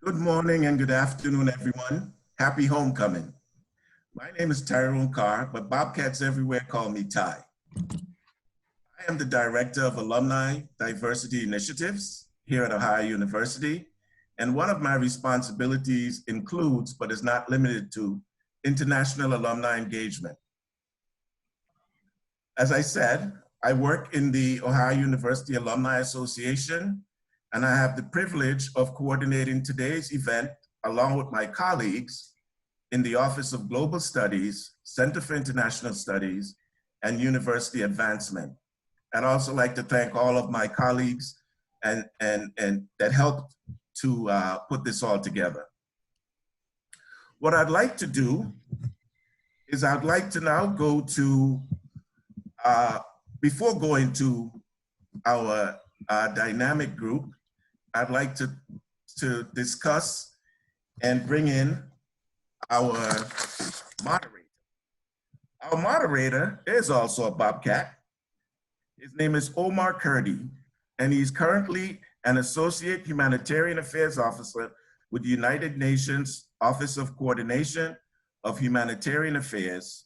Good morning and good afternoon, everyone. Happy homecoming. My name is Tyrone Carr, but Bobcats everywhere call me Ty. I am the Director of Alumni Diversity Initiatives here at Ohio University, and one of my responsibilities includes, but is not limited to, international alumni engagement. As I said, I work in the Ohio University Alumni Association, and I have the privilege of coordinating today's event along with my colleagues in the Office of Global Studies, Center for International Studies, and University Advancement. I'd also like to thank all of my colleagues and that helped to put this all together. What I'd like to do is I'd like to now go to, before going to our dynamic group, I'd like to discuss and bring in our moderator. Our moderator is also a Bobcat. His name is Omar Kurdi, and he's currently an Associate Humanitarian Affairs Officer with the United Nations Office of Coordination of Humanitarian Affairs,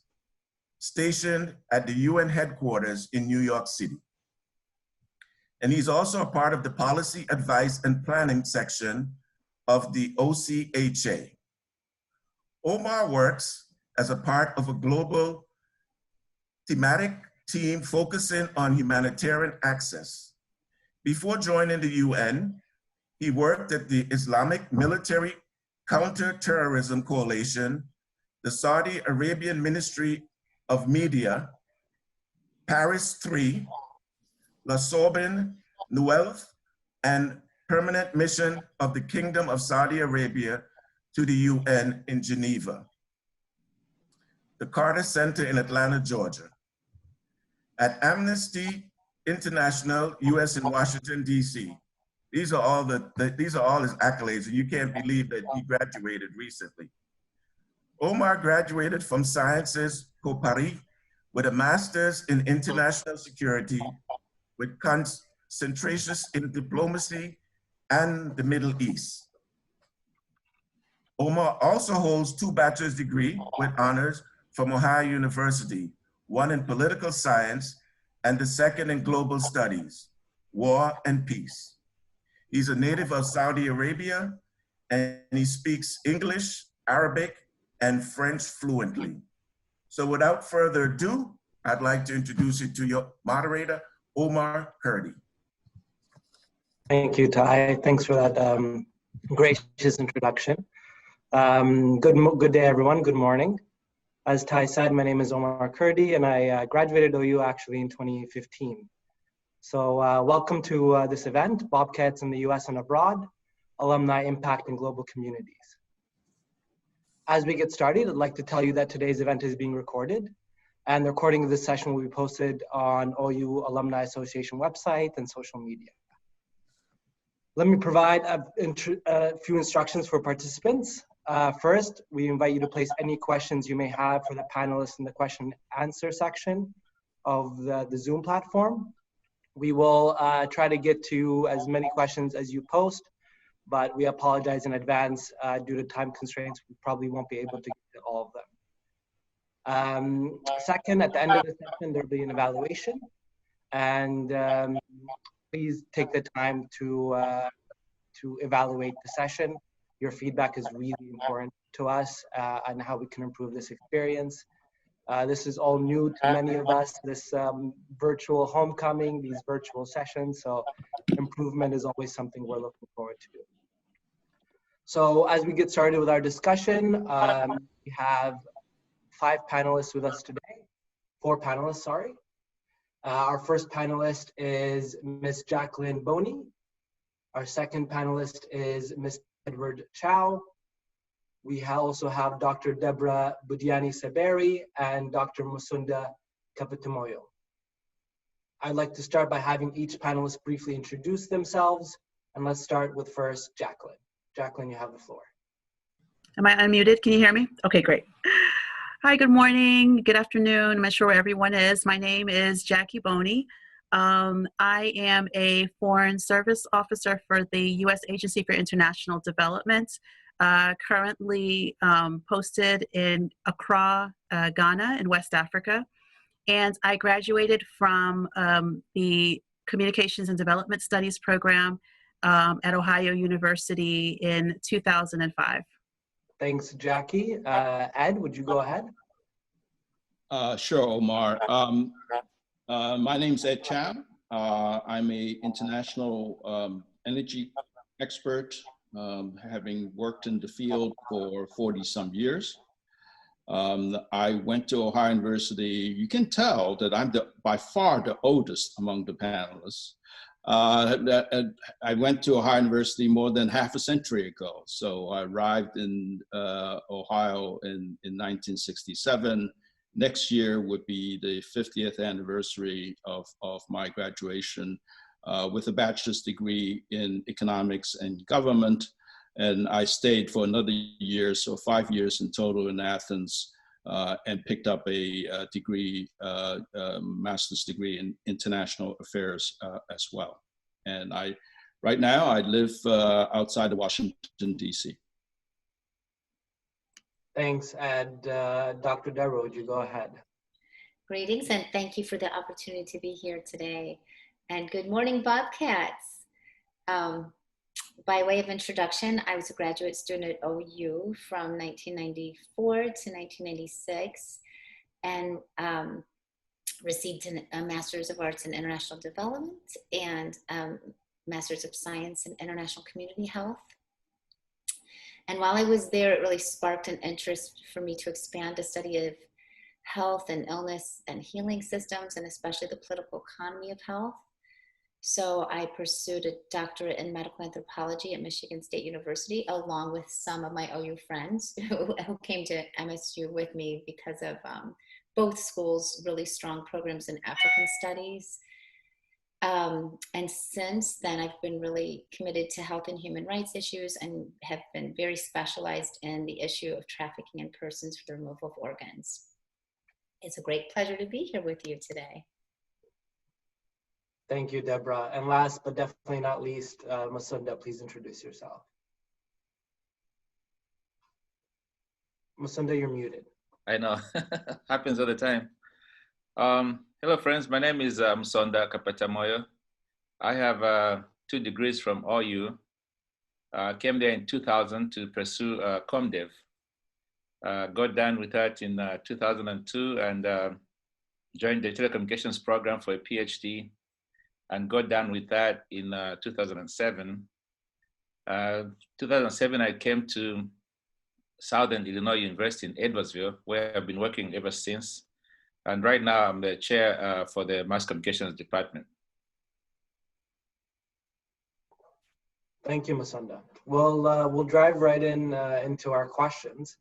stationed at the UN headquarters in New York City. And he's also a part of the Policy Advice and Planning section of the OCHA. Omar works as a part of a global thematic team focusing on humanitarian access. Before joining the UN, he worked at the Islamic Military Counter-Terrorism Coalition, the Saudi Arabian Ministry of Media, Paris 3, La Sorbonne Nouvelle, and Permanent Mission of the Kingdom of Saudi Arabia to the UN in Geneva, the Carter Center in Atlanta, Georgia. At Amnesty International, US in Washington, DC. These are all his accolades, and you can't believe that he graduated recently. Omar graduated from Sciences Po Paris with a master's in international security with concentrations in diplomacy and the Middle East. Omar also holds 2 bachelor's degrees with honors from Ohio University, one in political science and the second in global studies, war and peace. He's a native of Saudi Arabia, and he speaks English, Arabic, and French fluently. So without further ado, I'd like to introduce you to your moderator, Omar Kurdi. Thank you, Ty. Thanks for that gracious introduction. Good day, everyone. Good morning. As Ty said, my name is Omar Kurdi, and I graduated OU actually in 2015. So welcome to this event, Bobcats in the US and Abroad, Alumni Impacting Global Communities. As we get started, I'd like to tell you that today's event is being recorded, and the recording of this session will be posted on OU Alumni Association website and social media. Let me provide a few instructions for participants. First, we invite you to place any questions you may have for the panelists in the question and answer section of the Zoom platform. We will try to get to as many questions as you post, but we apologize in advance due to time constraints. We probably won't be able to get to all of them. Second, at the end of the session, there'll be an evaluation, and please take the time to evaluate the session. Your feedback is really important to us on how we can improve this experience. This is all new to many of us, this virtual homecoming, these virtual sessions, so improvement is always something we're looking forward to. So as we get started with our discussion, we have 5 panelists with us today, 4 panelists, sorry. Our first panelist is Ms. Jacqueline Boney. Our second panelist is Ms. Edward Chow. We also have Dr. Deborah Budiani Saberi and Dr. Musunda Kapitamoyo. I'd like to start by having each panelist briefly introduce themselves, and let's start with first Jacqueline. Jacqueline, you have the floor. Am I unmuted? Can you hear me? Okay, great. Hi, good morning, good afternoon. I'm not sure where everyone is. My name is Jackie Boney. I am a Foreign Service Officer for the U.S. Agency for International Development, currently posted in Accra, Ghana in West Africa. And I graduated from the Communications and Development Studies program at Ohio University in 2005. Thanks, Jackie. Ed, would you go ahead? Sure, Omar. My name's Ed Chow. I'm a international energy expert, having worked in the field for 40 some years. I went to Ohio University. You can tell that I'm by far the oldest among the panelists. I went to Ohio University more than half a century ago. So I arrived in Ohio in 1967. Next year would be the 50th anniversary of my graduation with a bachelor's degree in economics and government. And I stayed for another year, so 5 years in total in Athens, and picked up a degree, master's degree in international affairs as well. And right now I live outside of Washington, D.C. Thanks, Ed. Dr. Deborah, would you go ahead? Greetings, and thank you for the opportunity to be here today. And good morning, Bobcats. By way of introduction, I was a graduate student at OU from 1994 to 1996, and received a Master's of Arts in International Development and Master's of Science in International Community Health. And while I was there, it really sparked an interest for me to expand a study of health and illness and healing systems, and especially the political economy of health. So I pursued a doctorate in medical anthropology at Michigan State University, along with some of my OU friends who came to MSU with me because of both schools' really strong programs in African studies. And since then, I've been really committed to health and human rights issues and have been very specialized in the issue of trafficking in persons for the removal of organs. It's a great pleasure to be here with you today. Thank you, Deborah. And last but definitely not least, Masunda, please introduce yourself. Masunda, you're muted. I know, happens all the time. Hello, friends. My name is Sonda Kapatamoyo. I have 2 degrees from OU. Came there in 2000 to pursue ComDev. Got done with that in 2002 and joined the telecommunications program for a PhD, and got done with that in 2007. 2007, I came to Southern Illinois University in Edwardsville, where I've been working ever since. And right now, I'm the chair for the Mass Communications Department. Thank you, Masunda. We'll drive right into our questions.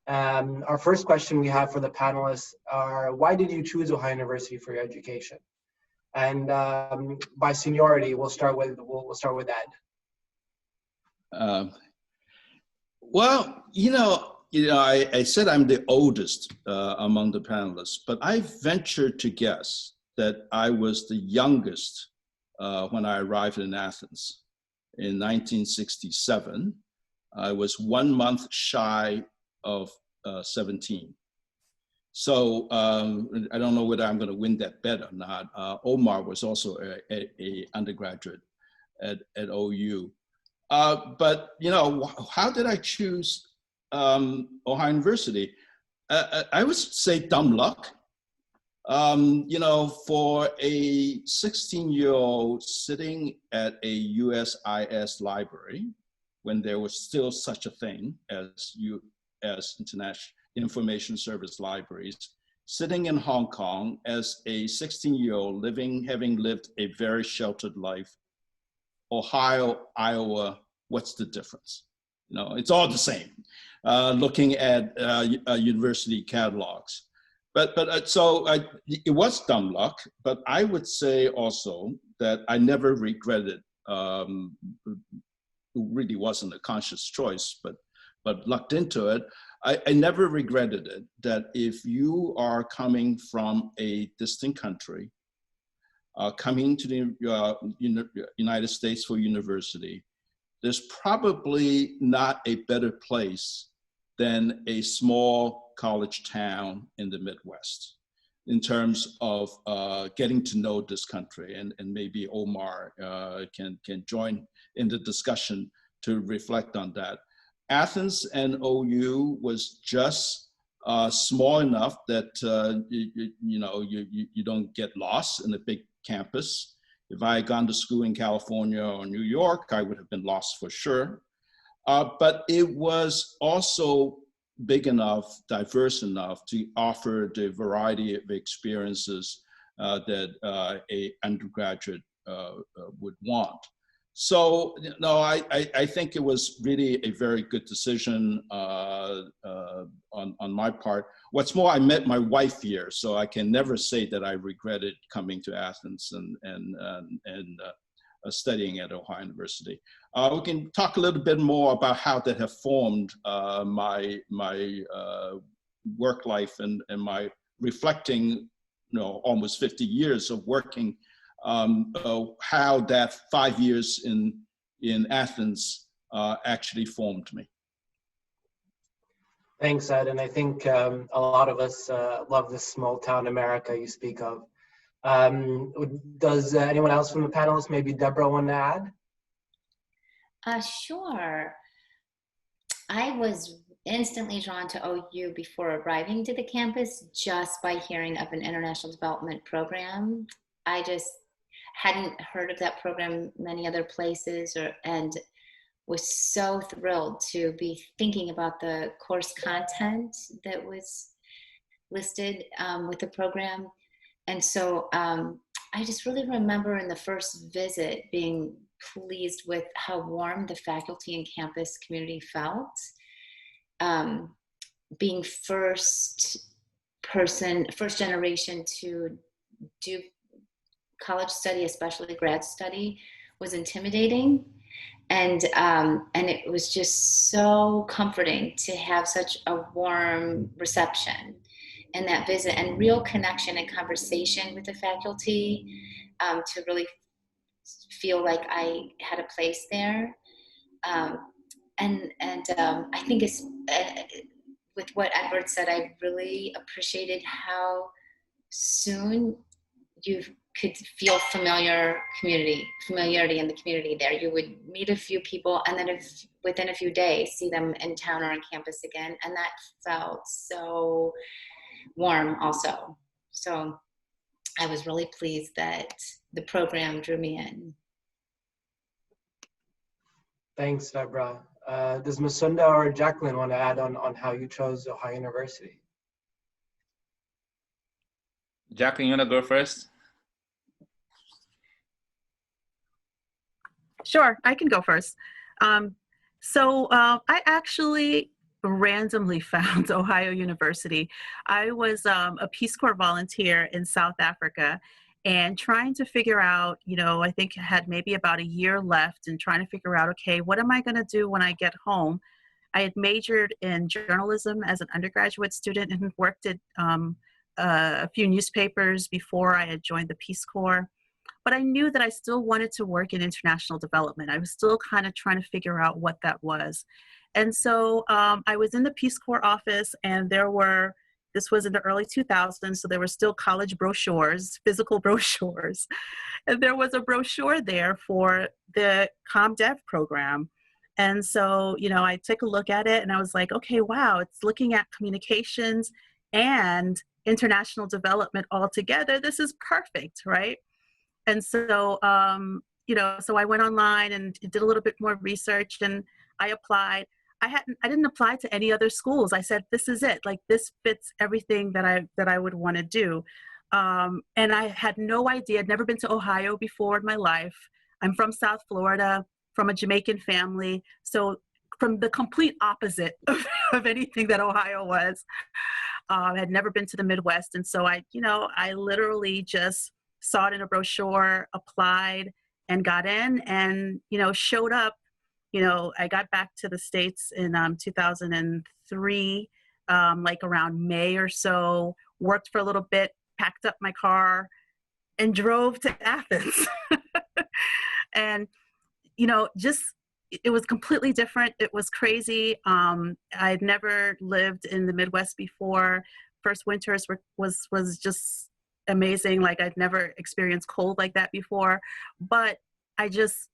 Our first question we have for the panelists are, why did you choose Ohio University for your education? And by seniority, we'll start with Ed. Well, I said I'm the oldest among the panelists, but I ventured to guess that I was the youngest when I arrived in Athens in 1967. I was 1 month shy of 17. So I don't know whether I'm going to win that bet or not. Omar was also a undergraduate at OU. But, how did I choose Ohio University? I would say dumb luck. For a 16-year-old sitting at a USIS library, when there was still such a thing as international information service libraries, sitting in Hong Kong as a 16-year-old having lived a very sheltered life. Ohio, Iowa, what's the difference? It's all the same. Looking at university catalogs. So it was dumb luck, but I would say also that I never regretted, it really wasn't a conscious choice, but lucked into it. I never regretted it, that if you are coming from a distant country, coming to the United States for university, there's probably not a better place than a small college town in the Midwest in terms of getting to know this country. And maybe Omar can join in the discussion to reflect on that. Athens and OU was just small enough that you don't get lost in a big campus. If I had gone to school in California or New York, I would have been lost for sure. But it was also big enough, diverse enough to offer the variety of experiences that a undergraduate would want. So, no, I think it was really a very good decision on my part. What's more, I met my wife here, so I can never say that I regretted coming to Athens and studying at Ohio University. We can talk a little bit more about how that have formed my work life and my reflecting, almost 50 years of working. How that 5 years in Athens actually formed me. Thanks, Ed. And I think a lot of us love this small town America you speak of. Does anyone else from the panelists, maybe Deborah, want to add? Sure. I was instantly drawn to OU before arriving to the campus just by hearing of an international development program. I just hadn't heard of that program many other places, and was so thrilled to be thinking about the course content that was listed with the program. And so I just really remember in the first visit being pleased with how warm the faculty and campus community felt. Being first generation to do college study, especially grad study, was intimidating. And it was just so comforting to have such a warm reception in that visit and real connection and conversation with the faculty, to really feel like I had a place there. And I think it's, with what Edward said, I really appreciated how soon you could feel familiarity in the community there. You would meet a few people, and then within a few days, see them in town or on campus again. And that felt so warm also. So I was really pleased that the program drew me in. Thanks, Deborah. Does Masunda or Jacqueline want to add on how you chose Ohio University? Jacqueline, you want to go first? Sure, I can go first. I actually randomly found Ohio University. I was a Peace Corps volunteer in South Africa and trying to figure out, I think I had maybe about a year left and trying to figure out, okay, what am I going to do when I get home? I had majored in journalism as an undergraduate student and worked at a few newspapers before I had joined the Peace Corps. But I knew that I still wanted to work in international development. I was still kind of trying to figure out what that was. And so I was in the Peace Corps office, and this was in the early 2000s, so there were still college brochures, physical brochures. And there was a brochure there for the ComDev program. And so, I took a look at it and I was like, okay, wow, it's looking at communications and international development all together. This is perfect, right? And so, so I went online and did a little bit more research, and I applied. I didn't apply to any other schools. I said, this is it. Like, this fits everything that I would want to do. And I had no idea. I'd never been to Ohio before in my life. I'm from South Florida, from a Jamaican family. So from the complete opposite of anything that Ohio was. I had never been to the Midwest. And so I literally just saw it in a brochure, applied, and got in, and, showed up. I got back to the States in 2003, like around May or so, worked for a little bit, packed up my car, and drove to Athens. And, just, it was completely different. It was crazy. I'd never lived in the Midwest before. First winters was just amazing. Like, I'd never experienced cold like that before, but I just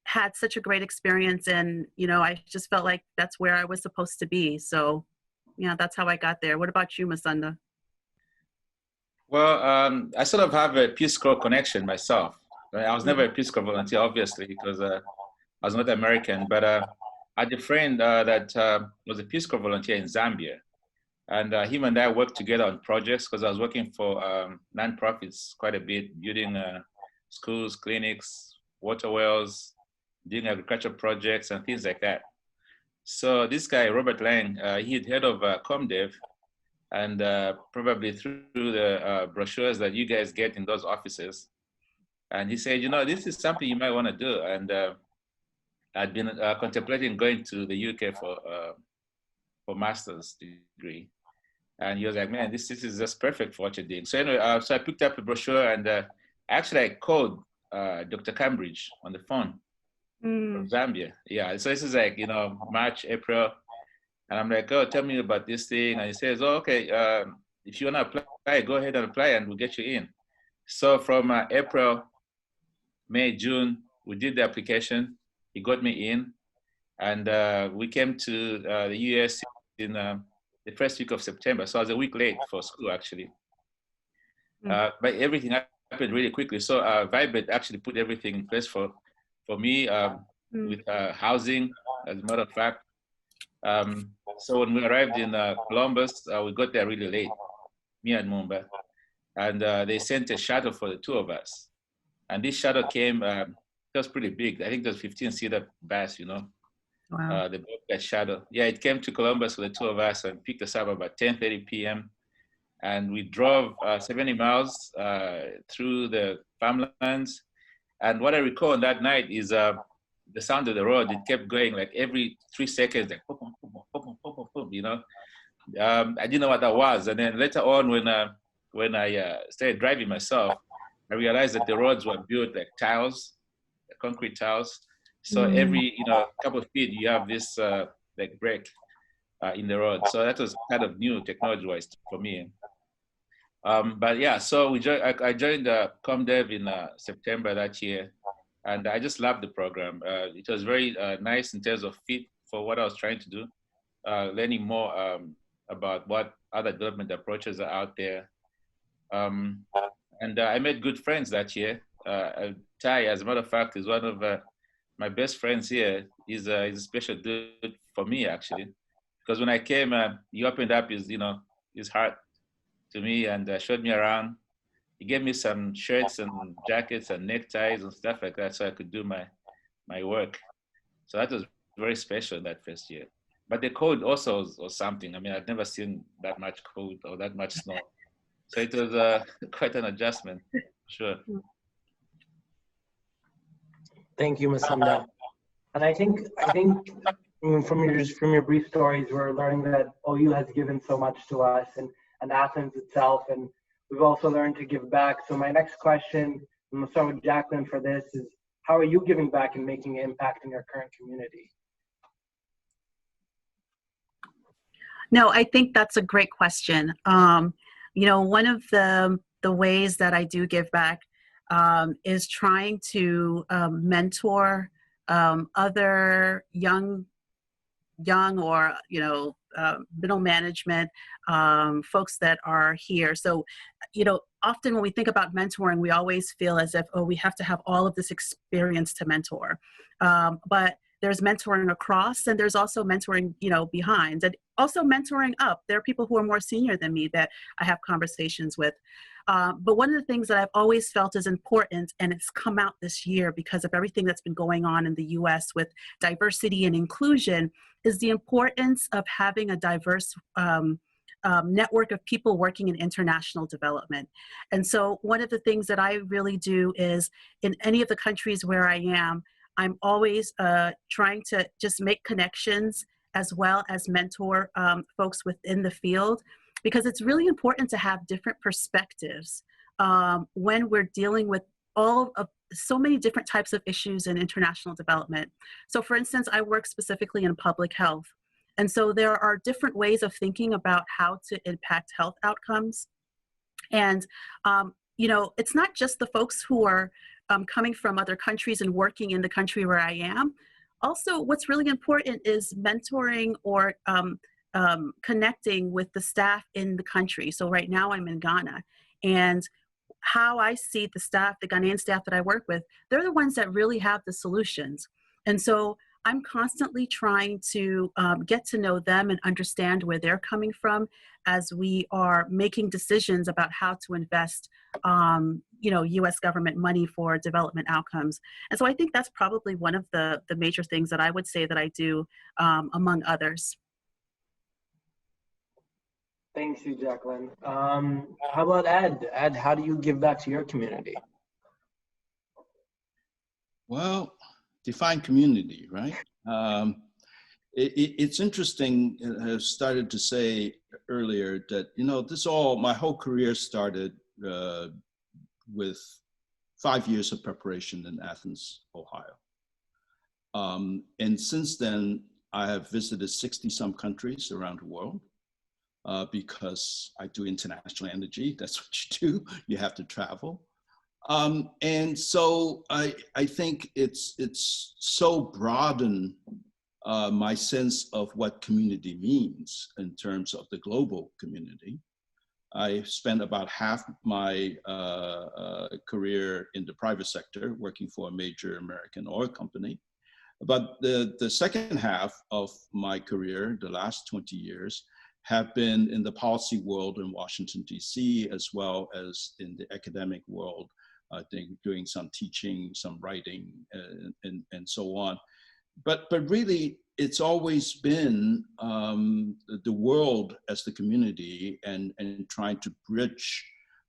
had such a great experience, and I just felt like that's where I was supposed to be. So yeah, that's how I got there. What about you, Masunda? Well, I sort of have a Peace Corps connection myself. Right? I was never a Peace Corps volunteer, obviously, because I was not American, but I had a friend that was a Peace Corps volunteer in Zambia. And him and I worked together on projects, because I was working for nonprofits quite a bit, building schools, clinics, water wells, doing agriculture projects and things like that. So this guy, Robert Lang, he'd heard of ComDev, and probably through the brochures that you guys get in those offices. And he said, this is something you might want to do. And I'd been contemplating going to the UK for master's degree. And he was like, man, this is just perfect for what you're doing. So anyway, so I picked up a brochure, and actually I called Dr. Cambridge on the phone from Zambia. Yeah, so this is like, March, April. And I'm like, oh, tell me about this thing. And he says, oh, okay, if you want to apply, go ahead and apply and we'll get you in. So from April, May, June, we did the application. He got me in. And we came to the US in the first week of September. So I was a week late for school, actually. But everything happened really quickly. So Vibet actually put everything in place for me with housing, as a matter of fact. So when we arrived in Columbus, we got there really late, me and Mumba. And they sent a shuttle for the two of us. And this shuttle came, it was pretty big. I think it was 15-seater bus, Wow. The Bobcat shuttle. Yeah, it came to Columbus for the two of us and picked us up about 10:30 p.m. And we drove 70 miles through the farmlands. And what I recall on that night is the sound of the road. It kept going like every 3 seconds, like pop, pop, pop, pop, pop, pop, pop, I didn't know what that was. And then later on, when I started driving myself, I realized that the roads were built like tiles, concrete tiles. So every couple of feet, you have this like break in the road. So that was kind of new technology-wise for me. But yeah, so I joined ComDev in September that year, and I just loved the program. It was very nice in terms of fit for what I was trying to do, learning more about what other development approaches are out there. And I made good friends that year. Ty, as a matter of fact, is one of my best friends here. He's a special dude for me, actually, because when I came, he opened up his heart to me and showed me around. He gave me some shirts and jackets and neckties and stuff like that so I could do my work. So that was very special that first year. But the cold also was something. I mean, I'd never seen that much cold or that much snow. So it was quite an adjustment, sure. Thank you, Masunda. And I think from your brief stories, we're learning that OU has given so much to us and Athens itself, and we've also learned to give back. So my next question, I'm gonna start with Jacqueline for this, is how are you giving back and making an impact in your current community? No, I think that's a great question. One of the ways that I do give back is trying to mentor other young or middle management folks that are here. So often when we think about mentoring, we always feel as if, we have to have all of this experience to mentor, but there's mentoring across, and there's also mentoring behind, and also mentoring up. There are people who are more senior than me that I have conversations with. But one of the things that I've always felt is important, and it's come out this year because of everything that's been going on in the US with diversity and inclusion, is the importance of having a diverse network of people working in international development. And so one of the things that I really do is, in any of the countries where I am, I'm always trying to just make connections as well as mentor folks within the field, because it's really important to have different perspectives when we're dealing with all of so many different types of issues in international development. So for instance, I work specifically in public health. And so there are different ways of thinking about how to impact health outcomes. And, you know, it's not just the folks who are coming from other countries and working in the country where I am. Also, what's really important is mentoring or connecting with the staff in the country. So right now I'm in Ghana, and how I see the staff, the Ghanaian staff that I work with, they're the ones that really have the solutions. And so I'm constantly trying to get to know them and understand where they're coming from as we are making decisions about how to invest, you know, U.S. government money for development outcomes. And so I think that's probably one of the major things that I would say that I do, among others. Thank you, Jacqueline. How about Ed? Ed, how do you give back to your community? Well, define community, right? It's interesting. I started to say earlier that, you know, my whole career started with 5 years of preparation in Athens, Ohio. And since then, I have visited 60-some countries around the world because I do international energy. That's what you do. You have to travel. And so I think it's so broadened my sense of what community means in terms of the global community. I spent about half my career in the private sector working for a major American oil company. But the second half of my career, the last 20 years, have been in the policy world in Washington, D.C., as well as in the academic world. I think doing some teaching, some writing, and so on. But really, it's always been the world as the community and trying to bridge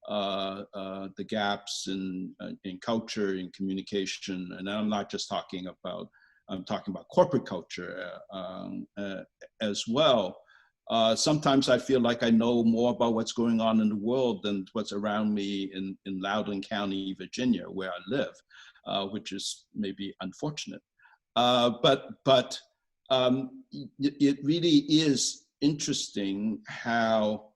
the gaps in culture and communication. And I'm not just talking about, I'm talking about corporate culture as well. Sometimes I feel like I know more about what's going on in the world than what's around me in Loudoun County, Virginia, where I live, which is maybe unfortunate. But it really is interesting how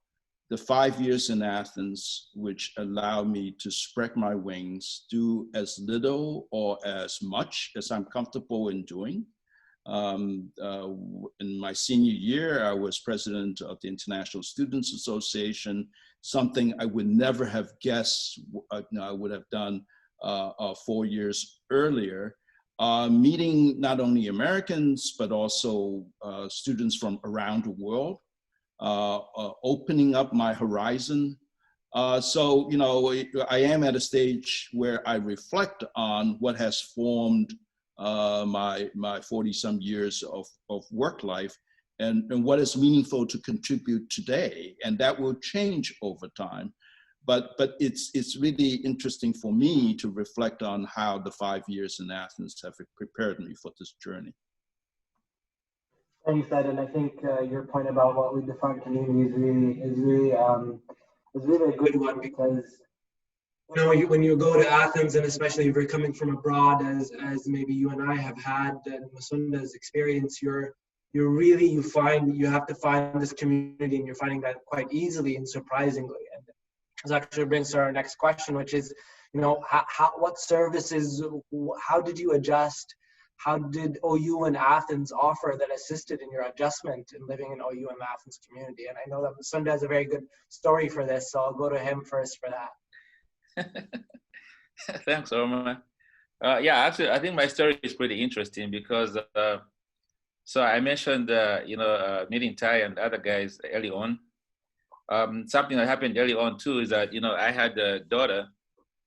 the 5 years in Athens, which allow me to spread my wings, do as little or as much as I'm comfortable in doing. In my senior year, I was president of the International Students Association, something I would never have guessed I would have done 4 years earlier, meeting not only Americans, but also students from around the world, opening up my horizon. So, you know, I am at a stage where I reflect on what has formed my 40-some years of work life and what is meaningful to contribute today. And that will change over time. But it's really interesting for me to reflect on how the 5 years in Athens have prepared me for this journey. Thanks, Ed, and I think your point about what we define community is really a good one, because you know, when you go to Athens, and especially if you're coming from abroad, as maybe you and I have had, and Masunda's experience, you have to find this community, and you're finding that quite easily and surprisingly. And this actually brings to our next question, which is, you know, what services, how did you adjust? How did OU and Athens offer that assisted in your adjustment in living in OU and Athens community? And I know that Masunda has a very good story for this, so I'll go to him first for that. Thanks, Omar. Yeah, actually, I think my story is pretty interesting because, so I mentioned, you know, meeting Ty and other guys early on. Something that happened early on too is that, you know, I had a daughter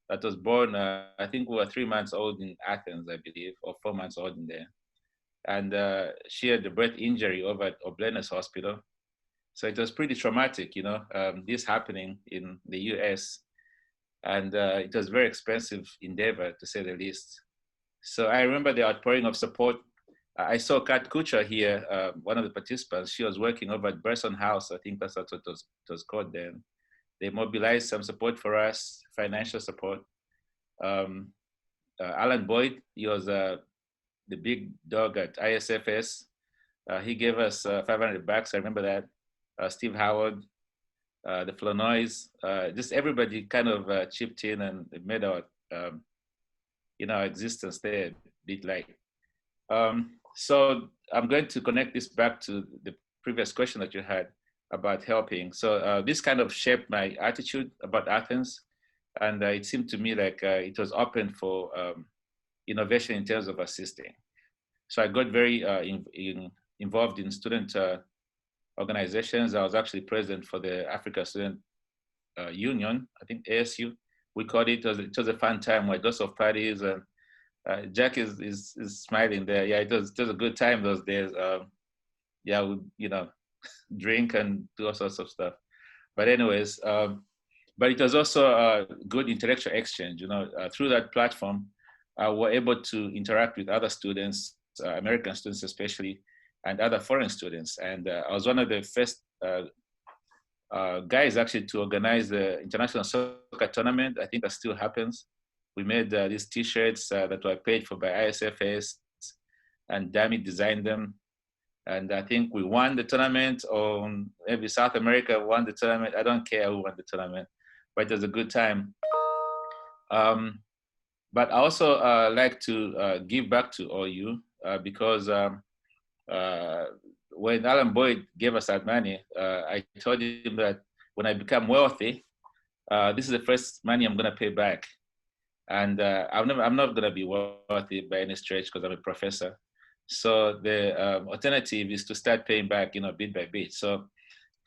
that was born, I think we were 3 months old in Athens, I believe, or 4 months old in there. And she had a birth injury over at Oblenis Hospital. So it was pretty traumatic, you know, this happening in the US. And it was a very expensive endeavor, to say the least. So I remember the outpouring of support. I saw Kat Kucher here, one of the participants. She was working over at Burson House. I think that's what it was called then. they mobilized some support for us, financial support. Alan Boyd, he was the big dog at ISFS. He gave us $500. I remember that. Steve Howard, the Flournoys, just everybody kind of chipped in and made our, our existence there a bit light. So I'm going to connect this back to the previous question that you had about helping. So this kind of shaped my attitude about Athens. And it seemed to me like it was open for innovation in terms of assisting. So I got very involved in student organizations. I was actually president for the Africa Student Union, I think ASU. We called it. It was a fun time. We had lots of parties, and Jack is smiling there. Yeah, it was a good time those days. Yeah, we drink and do all sorts of stuff. But anyways, but it was also a good intellectual exchange. Through that platform, we're able to interact with other students, American students especially, and other foreign students. And I was one of the first guys actually to organize the International Soccer Tournament. I think that still happens. We made these T-shirts that were paid for by ISFS, and Dami designed them. And I think we won the tournament, or maybe South America won the tournament. I don't care who won the tournament, but it was a good time. But I also like to give back to OU because when Alan Boyd gave us that money, I told him that when I become wealthy, this is the first money I'm gonna pay back. And I'm not gonna be wealthy by any stretch because I'm a professor. So the alternative is to start paying back, bit by bit. So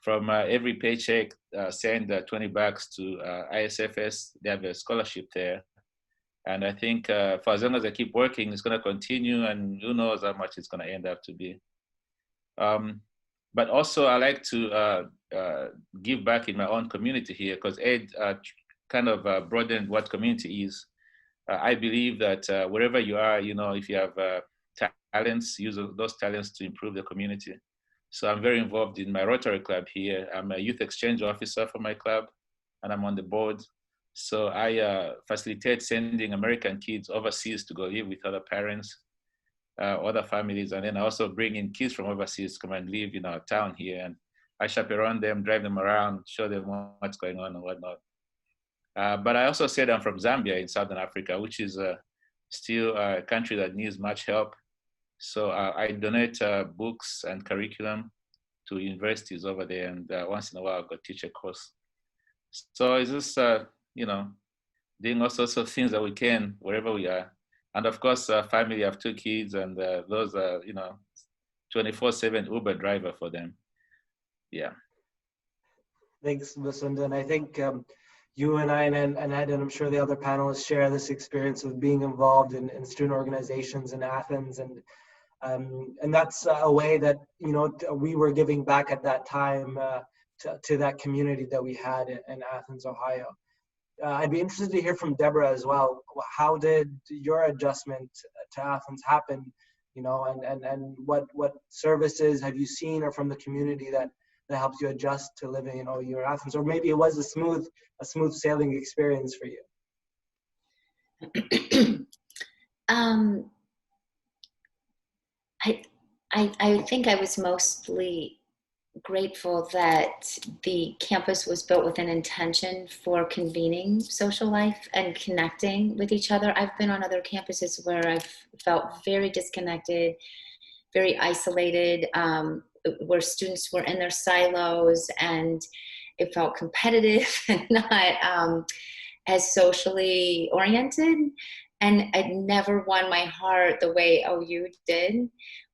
from every paycheck, send $20 to ISFS. They have a scholarship there. And I think for as long as I keep working, it's going to continue, and who knows how much it's going to end up to be. But also, I like to give back in my own community here, because Ed kind of broadened what community is. I believe that wherever you are, if you have talents, use those talents to improve the community. So I'm very involved in my Rotary Club here. I'm a youth exchange officer for my club, and I'm on the board. So I facilitate sending American kids overseas to go live with other parents, other families, and then I also bring in kids from overseas to come and live in our town here. And I chaperone them, drive them around, show them what's going on and whatnot. But I also said I'm from Zambia in Southern Africa, which is still a country that needs much help. So I donate books and curriculum to universities over there, and once in a while I'll go teach a course. So it's just, doing all sorts of things that we can wherever we are. And of course, family, I have 2 kids, and those are, 24/7 Uber driver for them. Yeah. Thanks, Vasunda. And I think you and I and Ed, and I'm sure the other panelists share this experience of being involved in student organizations in Athens. And that's a way that, we were giving back at that time to that community that we had in Athens, Ohio. I'd be interested to hear from Deborah as well. How did your adjustment to Athens happen? And what services have you seen or from the community that helps you adjust to living in OU or Athens? Or maybe it was a smooth sailing experience for you. I think I was mostly grateful that the campus was built with an intention for convening social life and connecting with each other. I've been on other campuses where I've felt very disconnected, very isolated, where students were in their silos, and it felt competitive and not as socially oriented. And it never won my heart the way OU did.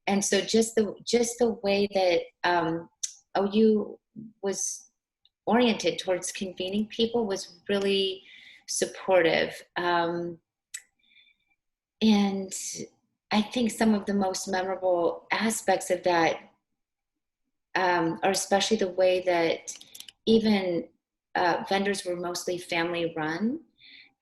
And so just the way that OU was oriented towards convening people was really supportive. And I think some of the most memorable aspects of that are especially the way that even vendors were mostly family run.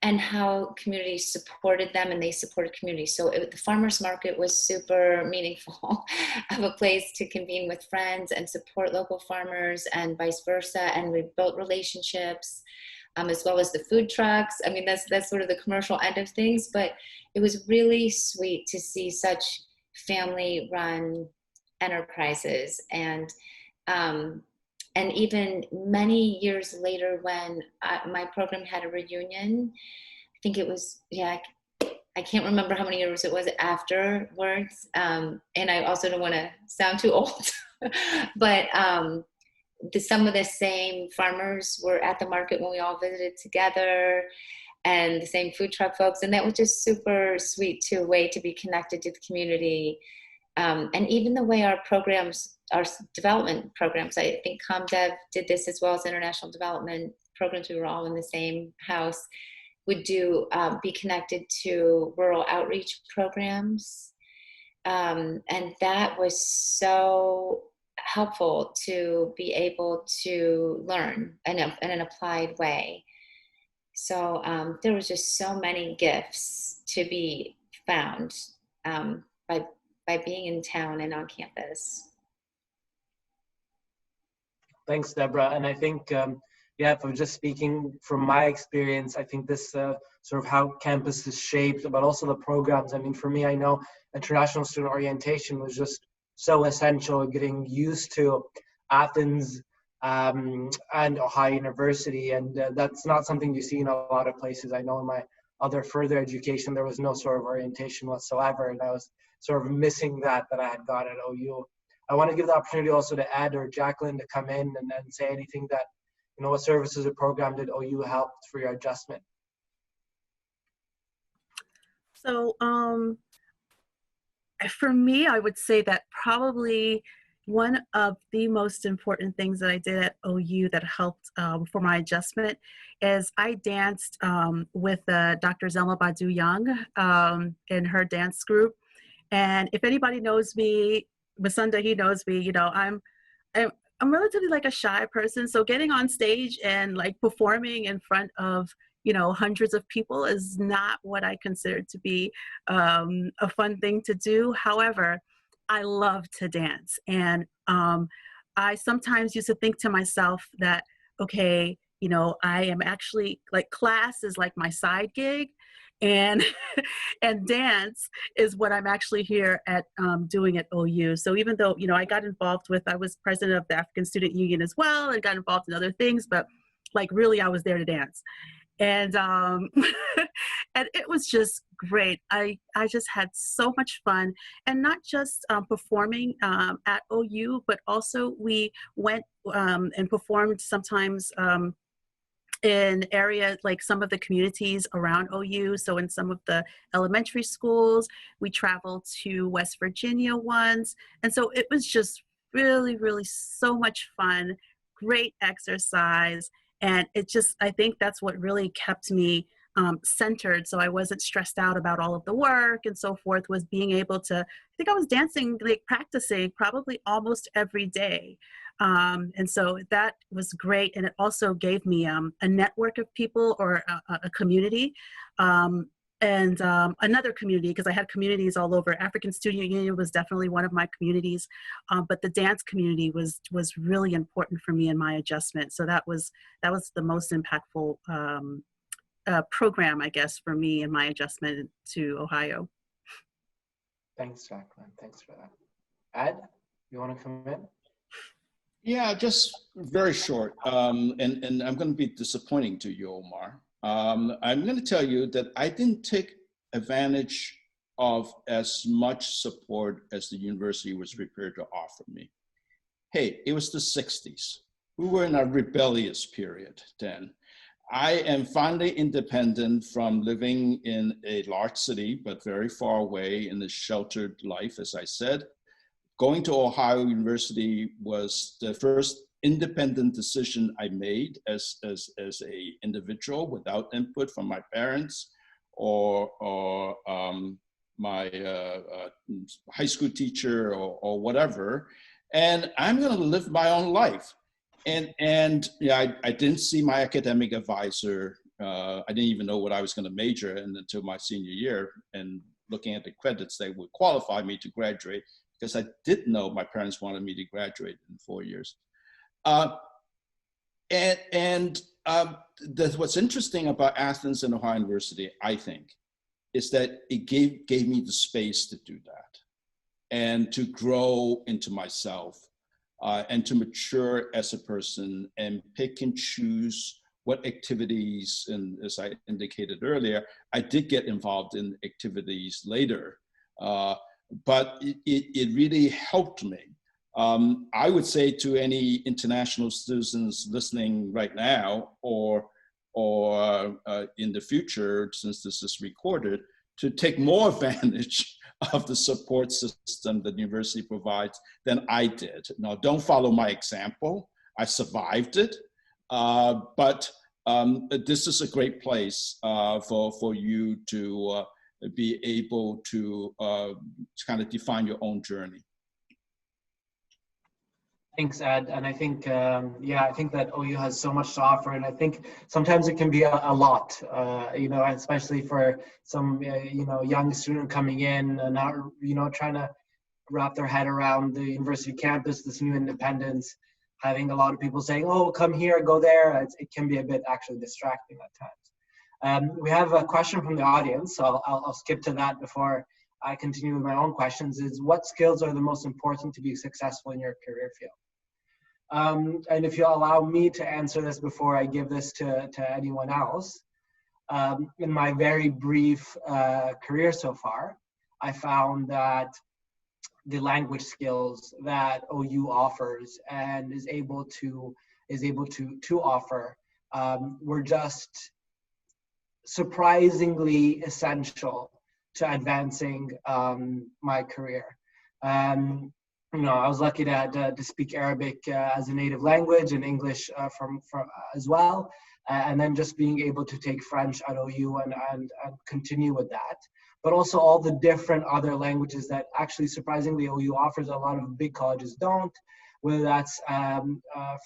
and how community supported them and they supported community. So the farmers market was super meaningful of a place to convene with friends and support local farmers and vice versa. And we built relationships, as well as the food trucks. I mean, that's sort of the commercial end of things, but it was really sweet to see such family run enterprises. And even many years later, when my program had a reunion, I think it was, I can't remember how many years it was afterwards. And I also don't want to sound too old, but some of the same farmers were at the market when we all visited together, and the same food truck folks. And that was just super sweet too, a way to be connected to the community. And even the way our programs, our development programs, I think ComDev did this as well as international development programs. We were all in the same house, would be connected to rural outreach programs. And that was so helpful to be able to learn in an applied way. So there was just so many gifts to be found by being in town and on campus. Thanks, Deborah. And I think, if I'm just speaking from my experience, I think this sort of how campus is shaped, but also the programs. I mean, for me, I know international student orientation was just so essential, getting used to Athens and Ohio University. And that's not something you see in a lot of places. I know in my other further education, there was no sort of orientation whatsoever. And I was sort of missing that I had got at OU. I want to give the opportunity also to Ed or Jacqueline to come in and then say anything that, what services or program did OU help for your adjustment? So for me, I would say that probably one of the most important things that I did at OU that helped for my adjustment is I danced with Dr. Zelma Badu Young in her dance group. And if anybody knows me, Masunda, he knows me, I'm relatively like a shy person. So getting on stage and like performing in front of, hundreds of people is not what I consider to be a fun thing to do. However, I love to dance. And I sometimes used to think to myself that, okay, I am actually like class is like my side gig. And and dance is what I'm actually here at doing at OU. So even though, I got involved I was president of the African Student Union as well, and got involved in other things, but like really I was there to dance. And and it was just great. I just had so much fun, and not just performing at OU, but also we went and performed sometimes in areas like some of the communities around OU. So in some of the elementary schools, we traveled to West Virginia once. And so it was just really, really so much fun, great exercise. And I think that's what really kept me centered. So I wasn't stressed out about all of the work and so forth, was being able to, I think I was dancing, like practicing probably almost every day. And so that was great. And it also gave me a network of people, or a community, and another community, because I had communities all over. African Student Union was definitely one of my communities, but the dance community was really important for me in my adjustment. So that was the most impactful program, I guess, for me in my adjustment to Ohio. Thanks, Jacqueline. Thanks for that. Ed, you want to come in? Yeah, just very short. And I'm going to be disappointing to you, Omar. I'm going to tell you that I didn't take advantage of as much support as the university was prepared to offer me. Hey, it was the 60s. We were in a rebellious period then. I am finally independent from living in a large city, but very far away in a sheltered life, as I said. Going to Ohio University was the first independent decision I made as a individual, without input from my parents or my high school teacher or whatever. And I'm going to live my own life. And yeah, I didn't see my academic advisor I didn't even know what I was going to major in until my senior year, and looking at the credits that would qualify me to graduate, because I did know my parents wanted me to graduate in 4 years. What's interesting about Athens and Ohio University, I think, is that it gave me the space to do that and to grow into myself and to mature as a person and pick and choose what activities, and as I indicated earlier, I did get involved in activities later, but it really helped me. I would say to any international students listening right now, or in the future, since this is recorded, to take more advantage of the support system that the university provides than I did. Now, don't follow my example. I survived it, but this is a great place for you to be able to kind of define your own journey. Thanks, Ed. And I think, yeah, I think that OU has so much to offer. And I think sometimes it can be a lot, you know, especially for some, you know, young student coming in and not, you know, trying to wrap their head around the university campus, this new independence, having a lot of people saying, oh, come here, go there. It can be a bit actually distracting at times. We have a question from the audience, so I'll skip to that before I continue with my own questions, is what skills are the most important to be successful in your career field? And if you'll allow me to answer this before I give this to anyone else, in my very brief career so far, I found that the language skills that OU offers and is able to offer were just surprisingly essential to advancing my career. You know, I was lucky to speak Arabic as a native language and English from as well, and then just being able to take French at OU and continue with that. But also all the different other languages that actually surprisingly OU offers, a lot of big colleges don't, whether that's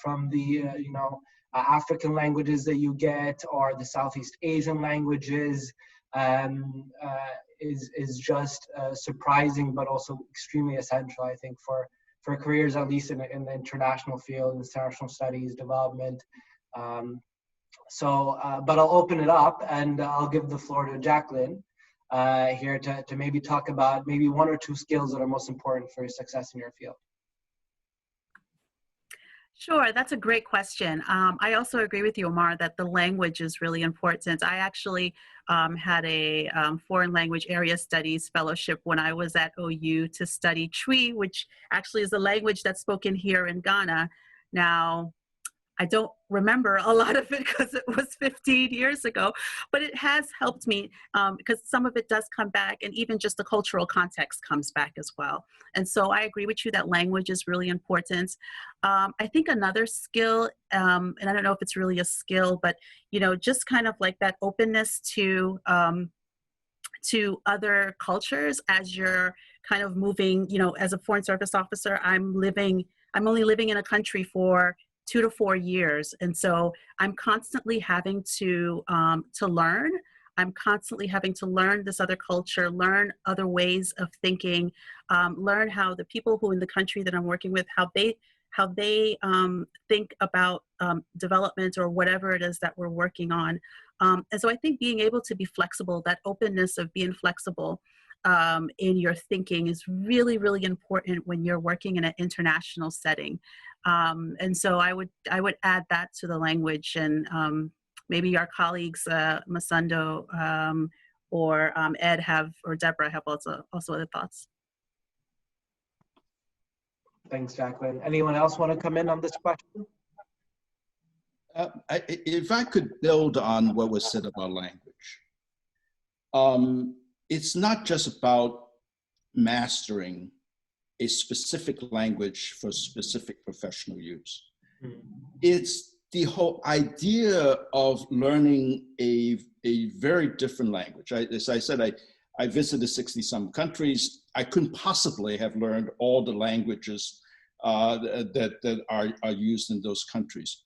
from the you know, African languages that you get, or the Southeast Asian languages, is just surprising, but also extremely essential, I think, for careers, at least in the international field, international studies, development. But I'll open it up and I'll give the floor to Jacqueline here to maybe talk about maybe one or two skills that are most important for your success in your field. Sure, that's a great question. I also agree with you, Omar, that the language is really important. I actually had a foreign language area studies fellowship when I was at OU to study Twi, which actually is a language that's spoken here in Ghana. Now, I don't remember a lot of it because it was 15 years ago, but it has helped me because some of it does come back, and even just the cultural context comes back as well. And so I agree with you that language is really important. I think another skill, and I don't know if it's really a skill, but you know, just kind of like that openness to other cultures as you're kind of moving. You know, as a foreign service officer, I'm only living in a country for 2 to 4 years. And so I'm constantly having to learn. I'm constantly having to learn this other culture, learn other ways of thinking, learn how the people who in the country that I'm working with, how they think about development or whatever it is that we're working on. And so I think being able to be flexible, that openness of being flexible in your thinking is really, really important when you're working in an international setting. And so I would add that to the language, and maybe our colleagues, Masando or Ed or Deborah have also other thoughts. Thanks, Jacqueline. Anyone else want to come in on this question? If I could build on what was said about language, it's not just about mastering a specific language for specific professional use. It's the whole idea of learning a very different language. As I said, I visited 60-some countries. I couldn't possibly have learned all the languages that are used in those countries.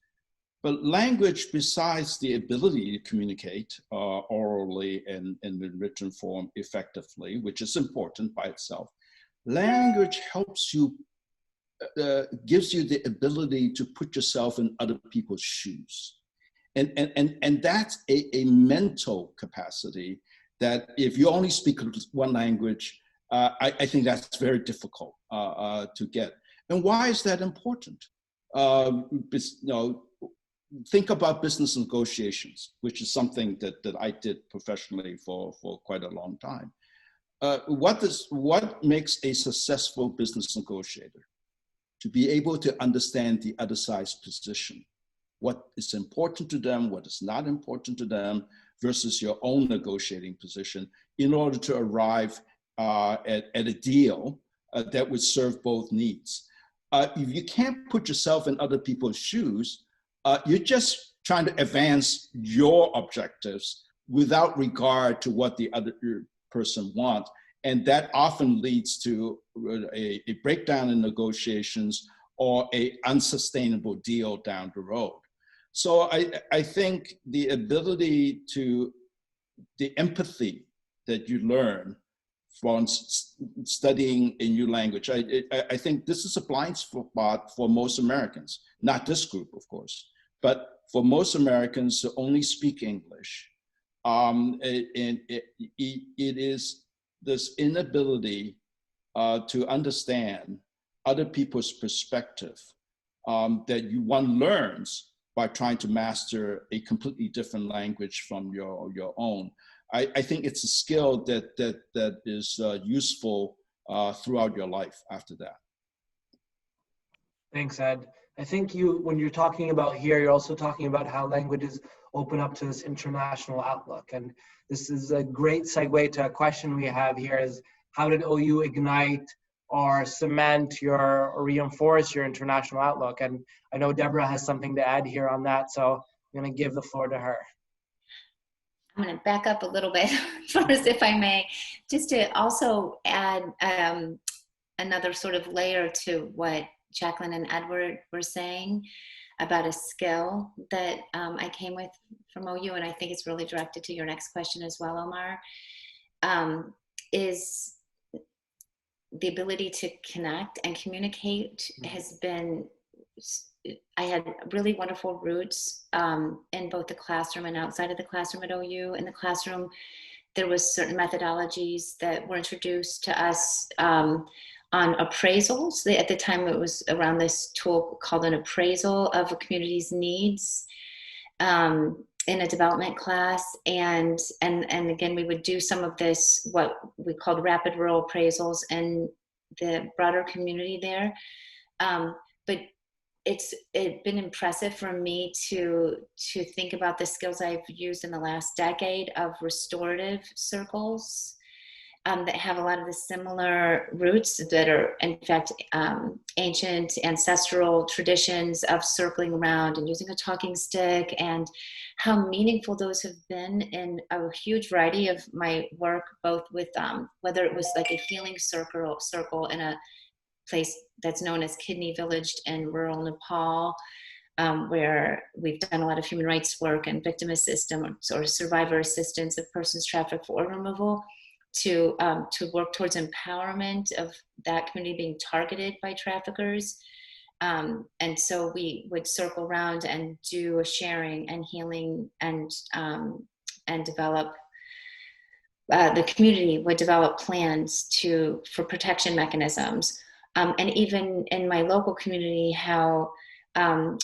But language, besides the ability to communicate orally and in written form effectively, which is important by itself, language helps you, gives you the ability to put yourself in other people's shoes. And that's a mental capacity that if you only speak one language, I think that's very difficult to get. And why is that important? Think about business negotiations, which is something that I did professionally for quite a long time. What makes a successful business negotiator? To be able to understand the other side's position, what is important to them, what is not important to them, versus your own negotiating position, in order to arrive at a deal that would serve both needs. If you can't put yourself in other people's shoes, you're just trying to advance your objectives without regard to what the other person wants. And that often leads to a breakdown in negotiations or an unsustainable deal down the road. So I think the ability to, the empathy that you learn from studying a new language, I think this is a blind spot for most Americans, not this group, of course, but for most Americans who only speak English. And it is this inability to understand other people's perspective that one learns by trying to master a completely different language from your own. I think it's a skill that is useful throughout your life after that. Thanks, Ed. I think when you're talking about here, you're also talking about how languages open up to this international outlook. And this is a great segue to a question we have here is, how did OU ignite or cement or reinforce your international outlook? And I know Deborah has something to add here on that, so I'm going to give the floor to her. I'm going to back up a little bit first, if I may, just to also add another sort of layer to what Jacqueline and Edward were saying about a skill that I came with from OU, and I think it's really directed to your next question as well, Omar, is the ability to connect and communicate has been, I had really wonderful roots in both the classroom and outside of the classroom at OU. In the classroom, there was certain methodologies that were introduced to us on appraisals. At the time, it was around this tool called an appraisal of a community's needs in a development class. And again, we would do some of this, what we called rapid rural appraisals in the broader community there. But it's been impressive for me to think about the skills I've used in the last decade of restorative circles that have a lot of the similar roots that are, in fact, ancient ancestral traditions of circling around and using a talking stick, and how meaningful those have been in a huge variety of my work, both with whether it was like a healing circle in a place that's known as Kidney Village in rural Nepal, where we've done a lot of human rights work and victim assistance or survivor assistance of persons trafficked for organ removal, to work towards empowerment of that community being targeted by traffickers. And so we would circle around and do a sharing and healing and develop, the community would develop plans for protection mechanisms. And even in my local community, how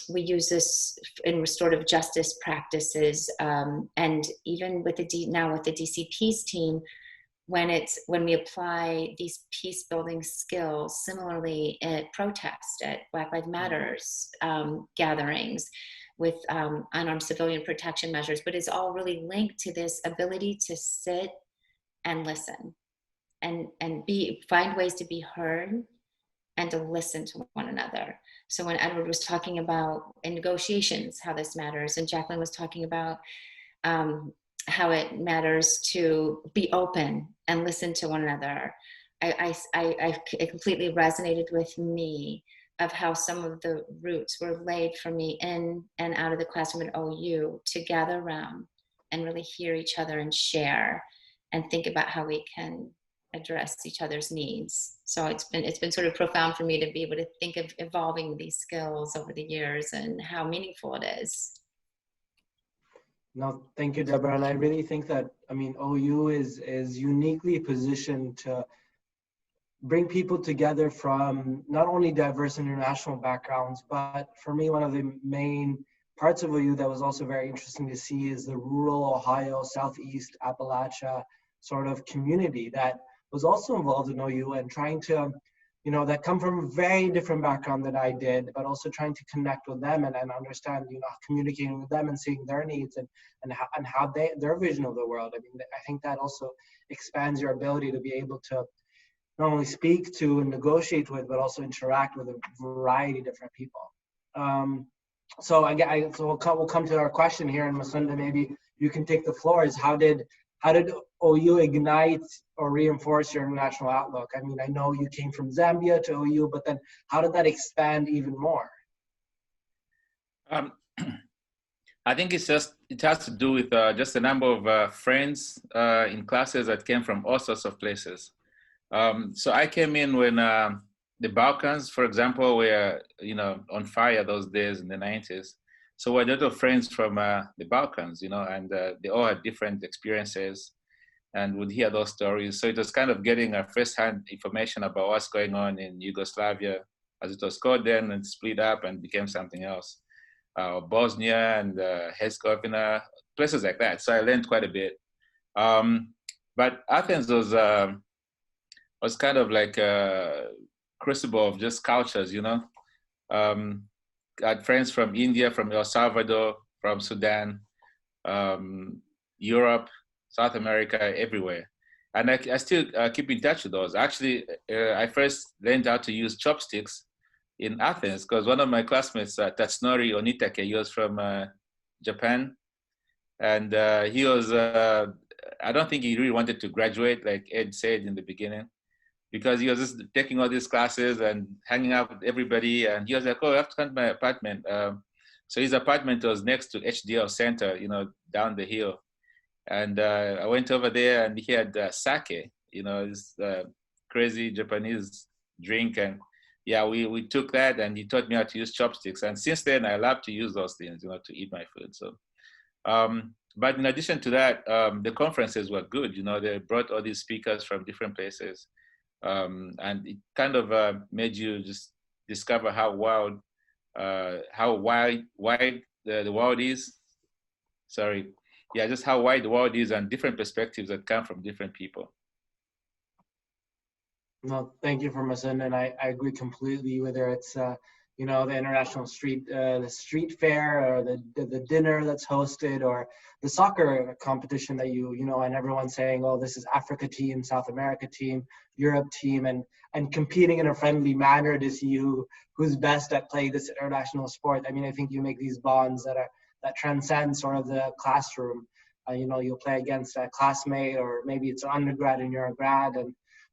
we use this in restorative justice practices, and even with now with the DC Peace team, when we apply these peace building skills, similarly at protest, at Black Lives Matters gatherings with unarmed civilian protection measures, but it's all really linked to this ability to sit and listen and find ways to be heard and to listen to one another. So when Edward was talking about in negotiations, how this matters, and Jacqueline was talking about how it matters to be open and listen to one another, it completely resonated with me of how some of the roots were laid for me in and out of the classroom at OU to gather around and really hear each other and share and think about how we can address each other's needs. So it's been sort of profound for me to be able to think of evolving these skills over the years and how meaningful it is. No, thank you, Deborah. And I really think that, I mean, OU is uniquely positioned to bring people together from not only diverse international backgrounds, but for me, one of the main parts of OU that was also very interesting to see is the rural Ohio, Southeast Appalachia sort of community that was also involved in OU and trying to, you know, that come from a very different background than I did, but also trying to connect with them and understand, you know, communicating with them and seeing their needs and how their vision of the world. I mean, I think that also expands your ability to be able to not only speak to and negotiate with, but also interact with a variety of different people. So we'll come to our question here, and Masunda, maybe you can take the floor. Is how did OU ignite or reinforce your international outlook? I mean, I know you came from Zambia to OU, but then how did that expand even more? I think it has to do with just a number of friends in classes that came from all sorts of places. So I came in when the Balkans, for example, were, you know, on fire those days in the 90s. So we're a lot of friends from the Balkans, you know, and they all had different experiences and would hear those stories. So it was kind of getting a first-hand information about what's going on in Yugoslavia, as it was called then, and split up and became something else. Bosnia and Herzegovina, places like that. So I learned quite a bit. But Athens was kind of like a crucible of just cultures, you know. I had friends from India, from El Salvador, from Sudan, Europe, South America, everywhere. And I still keep in touch with those. Actually, I first learned how to use chopsticks in Athens because one of my classmates, Tatsunori Onitake, he was from Japan. And he was, I don't think he really wanted to graduate, like Ed said in the beginning, because he was just taking all these classes and hanging out with everybody. And he was like, oh, I have to come to my apartment. So his apartment was next to HDL Center, you know, down the hill. And I went over there and he had sake, you know, this crazy Japanese drink. And yeah, we took that and he taught me how to use chopsticks. And since then, I love to use those things, you know, to eat my food. So, but in addition to that, the conferences were good. You know, they brought all these speakers from different places. And it kind of made you just discover how wide the world is. Sorry. Yeah, just how wide the world is and different perspectives that come from different people. No, thank you for Masunda, and I agree completely. Whether it's you know, the international the street fair, or the dinner that's hosted, or the soccer competition that you know, and everyone's saying, oh, this is Africa team, South America team, Europe team, and competing in a friendly manner to see who's best at playing this international sport. I mean, I think you make these bonds that transcend sort of the classroom. You know, you'll play against a classmate, or maybe it's an undergrad and you're a grad,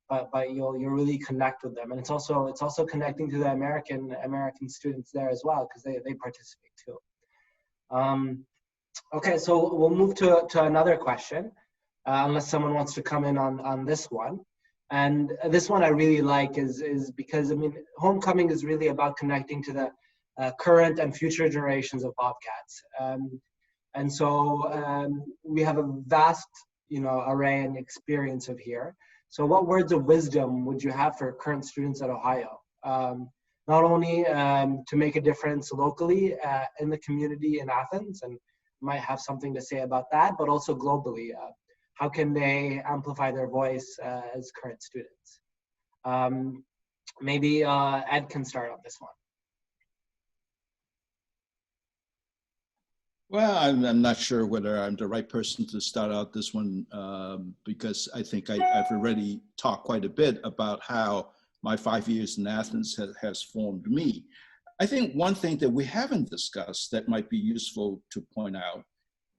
but you'll really connect with them. And it's also connecting to the American students there as well, because they participate too. Okay, so we'll move to another question, unless someone wants to come in on this one. And this one I really like is because, I mean, homecoming is really about connecting to the current and future generations of Bobcats. And so we have a vast, you know, array and experience of here. So what words of wisdom would you have for current students at Ohio? Not only to make a difference locally in the community in Athens, and might have something to say about that, but also globally. How can they amplify their voice as current students? Maybe Ed can start on this one. Well, I'm not sure whether I'm the right person to start out this one because I think I've already talked quite a bit about how my 5 years in Athens has formed me. I think one thing that we haven't discussed that might be useful to point out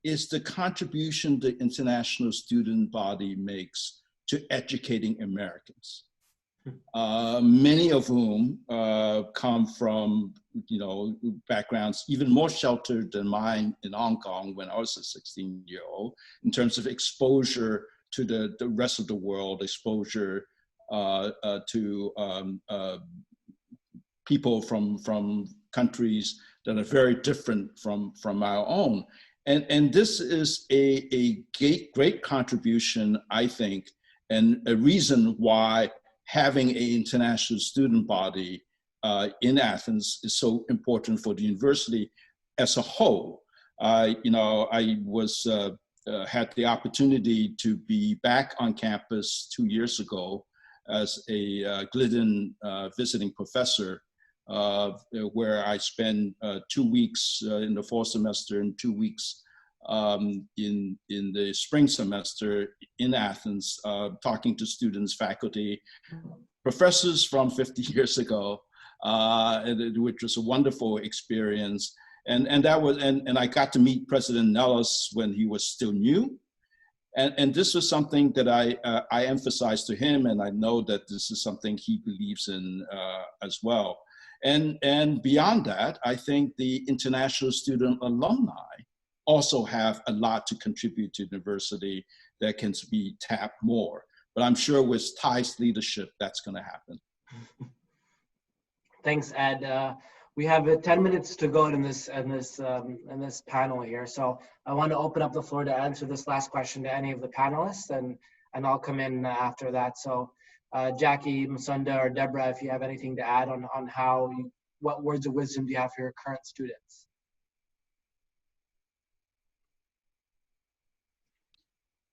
is the contribution the international student body makes to educating Americans. many of whom come from, backgrounds even more sheltered than mine in Hong Kong when I was a 16-year-old, in terms of exposure to the rest of the world, exposure to people from countries that are very different from our own. And this is a great contribution, I think, and a reason why having an international student body in Athens is so important for the university as a whole. I was had the opportunity to be back on campus 2 years ago as a Glidden visiting professor, where I spent 2 weeks in the fall semester and 2 weeks in the spring semester in Athens, talking to students, faculty, professors from 50 years ago, which was a wonderful experience. And I got to meet President Nellis when he was still new. And this was something that I emphasized to him, and I know that this is something he believes in as well. And beyond that, I think the international student alumni also have a lot to contribute to the university that can be tapped more. But I'm sure with Ty's leadership, that's going to happen. Thanks, Ed. We have 10 minutes to go in this panel here. So I want to open up the floor to answer this last question to any of the panelists, and I'll come in after that. So Jackie, Masunda, or Deborah, if you have anything to add on what words of wisdom do you have for your current students?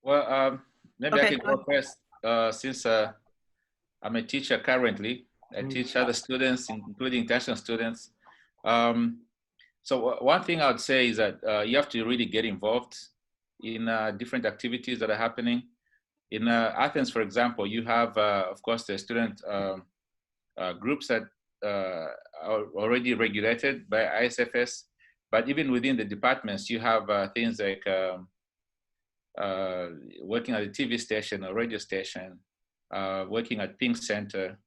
Well, maybe Okay, I can go first, since I'm a teacher currently. I teach other students, including international students. So one thing I would say is that you have to really get involved in different activities that are happening. In Athens, for example, you have, of course, the student groups that are already regulated by ISFS, but even within the departments, you have things like working at a TV station or radio station, working at Pink Center,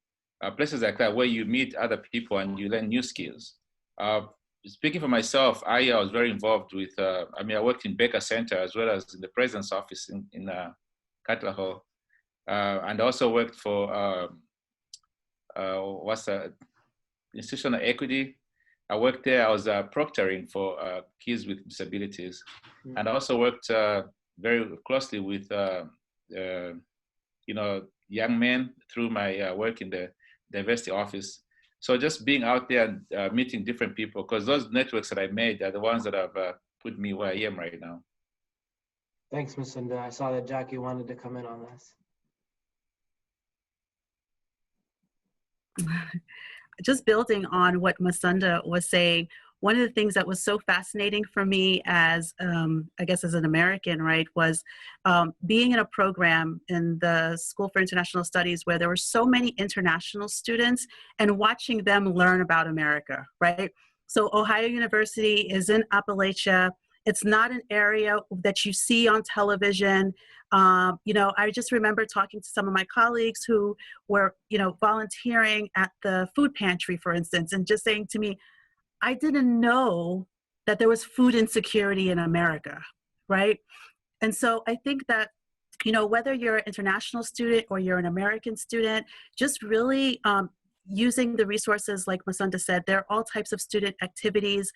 places like that where you meet other people and you learn new skills. Speaking for myself, I was very involved with, I worked in Baker Center as well as in the president's office in Cutler Hall, and also worked for Institutional Equity. I worked there. I was proctoring for kids with disabilities, and I also worked very closely with young men through my work in the diversity office. So just being out there and meeting different people, because those networks that I made are the ones that have put me where I am right now. Thanks, Masunda. I saw that Jackie wanted to come in on this. Just building on what Masunda was saying, one of the things that was so fascinating for me as, I guess as an American, right, was being in a program in the School for International Studies where there were so many international students and watching them learn about America, right? So Ohio University is in Appalachia. It's not an area that you see on television. I just remember talking to some of my colleagues who were, volunteering at the food pantry, for instance, and just saying to me, I didn't know that there was food insecurity in America, right? And so I think that, whether you're an international student or you're an American student, just really using the resources, like Masunda said, there are all types of student activities.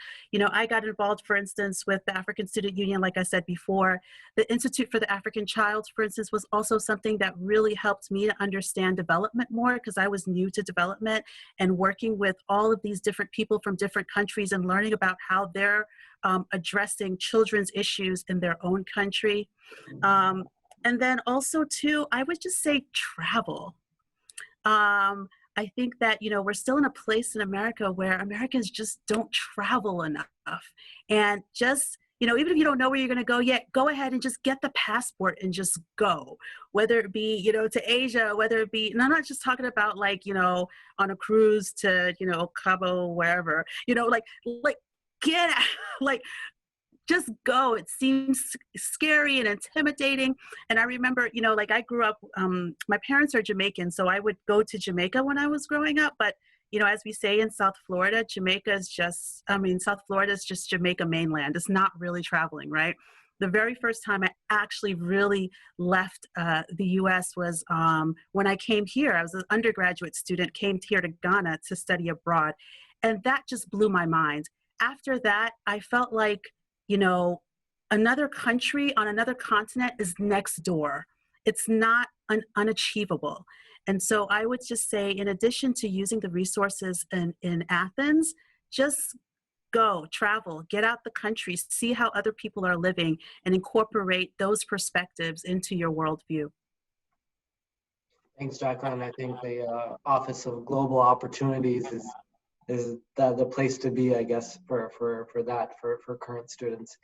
I got involved, for instance, with the African Student Union, like I said before. The Institute for the African Child, for instance, was also something that really helped me to understand development more, because I was new to development, and working with all of these different people from different countries and learning about how they're addressing children's issues in their own country. And then also too, I would just say travel. I think that, we're still in a place in America where Americans just don't travel enough. And just, even if you don't know where you're going to go yet, go ahead and just get the passport and just go. Whether it be, to Asia, whether it be, and I'm not just talking about like, on a cruise to, Cabo, wherever, like get, like just go. It seems scary and intimidating. And I remember, you know, like I grew up, my parents are Jamaican, so I would go to Jamaica when I was growing up. But, you know, as we say in South Florida, South Florida is just Jamaica mainland. It's not really traveling, right? The very first time I actually really left the US was when I came here. I was an undergraduate student, came here to Ghana to study abroad. And that just blew my mind. After that, I felt like, you know, another country on another continent is next door. It's not unachievable. And so I would just say, in addition to using the resources in Athens, just go, travel, get out the country, see how other people are living, and incorporate those perspectives into your worldview. Thanks, Jacqueline. I think the Office of Global Opportunities is the place to be, I guess, for current students.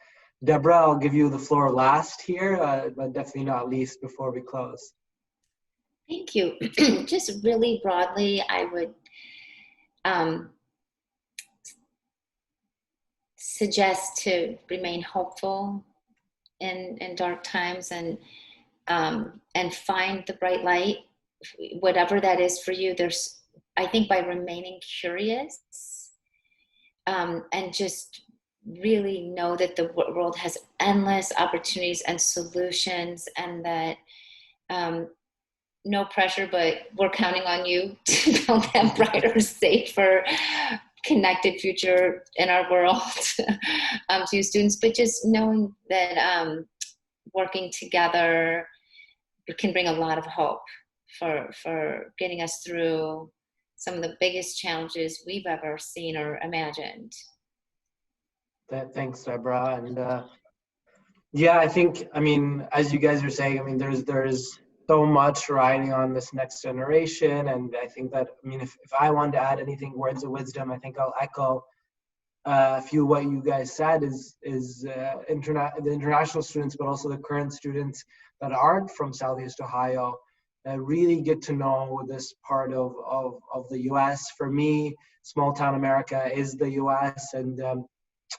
Deborah, I'll give you the floor last here, but definitely not least before we close. Thank you. Just really broadly, I would suggest to remain hopeful in dark times and find the bright light, whatever that is for you. I think by remaining curious and just really know that the world has endless opportunities and solutions, and that no pressure, but we're counting on you to build that brighter, safer, connected future in our world to students. But just knowing that working together can bring a lot of hope for getting us through some of the biggest challenges we've ever seen or imagined. Thanks, Deborah. And yeah, I think, I mean, as you guys are saying, I mean, there's so much riding on this next generation. And I think that, I mean, if I wanted to add anything, words of wisdom, I think I'll echo a few what you guys said is the international students, but also the current students that aren't from Southeast Ohio, really get to know this part of the US. For me, small town America is the US, and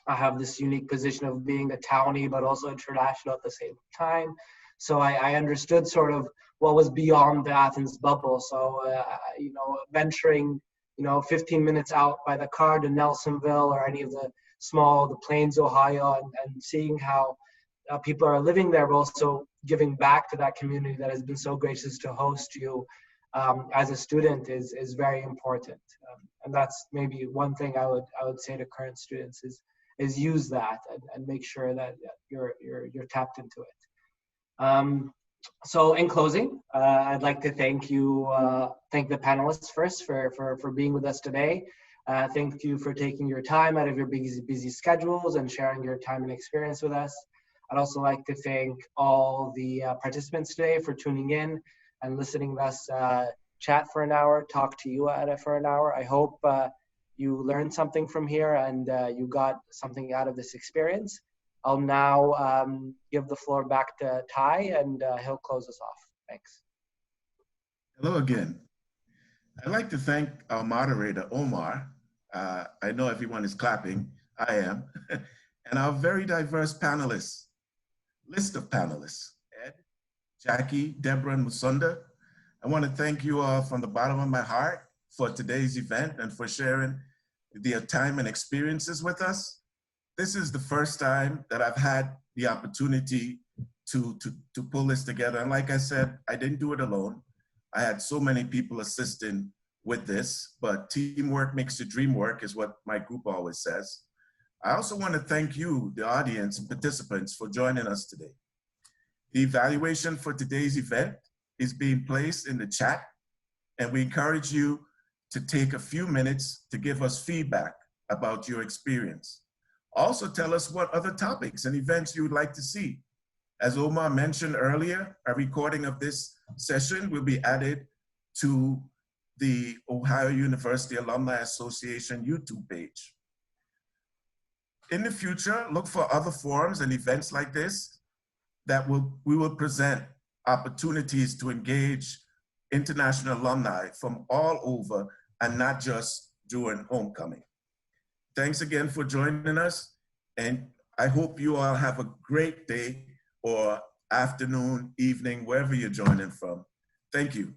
I have this unique position of being a townie, but also international at the same time. So I understood sort of what was beyond the Athens bubble. So, you know, venturing, you know, 15 minutes out by the car to Nelsonville or any of the Plains, Ohio, and seeing how people are living there, but also giving back to that community that has been so gracious to host you as a student is very important. And that's maybe one thing I would say to current students is use that and make sure that you're tapped into it. So in closing, I'd like to thank the panelists first for being with us today. Thank you for taking your time out of your busy schedules and sharing your time and experience with us. I'd also like to thank all the participants today for tuning in and listening to us chat for an hour, talk to you for an hour. I hope you learned something from here and you got something out of this experience. I'll now give the floor back to Ty, and he'll close us off. Thanks. Hello again. I'd like to thank our moderator, Omar. I know everyone is clapping. I am. And our very diverse panelists, list of panelists, Ed, Jackie, Deborah, and Musonda. I want to thank you all from the bottom of my heart for today's event and for sharing their time and experiences with us. This is the first time that I've had the opportunity to pull this together. And like I said, I didn't do it alone. I had so many people assisting with this, but teamwork makes the dream work is what my group always says. I also want to thank you, the audience and participants, for joining us today. The evaluation for today's event is being placed in the chat, and we encourage you to take a few minutes to give us feedback about your experience. Also tell us what other topics and events you would like to see. As Omar mentioned earlier, a recording of this session will be added to the Ohio University Alumni Association YouTube page. In the future, look for other forums and events like this that we will present opportunities to engage international alumni from all over and not just during homecoming. Thanks again for joining us, and I hope you all have a great day or afternoon, evening, wherever you're joining from. Thank you.